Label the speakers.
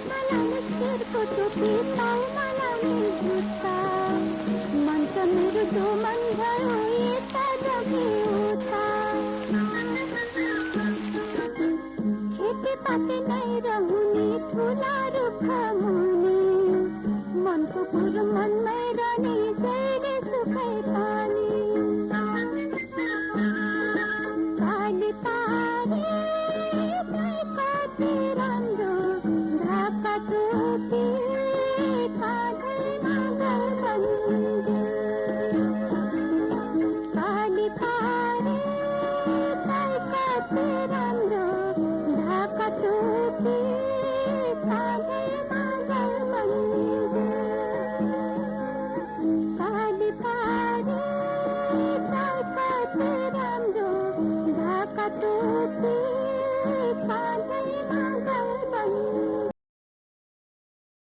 Speaker 1: मलाई शेरको टोपी तालमा लाउने जुत्ता मन त मेरो जो मन भयो यता जगी उता खेतीपाती नै रहने ठुला रुख मुनि मनको कुरो मनमै रहने जहिले सुखै पानी पाली पारी कति राम्रो ढाका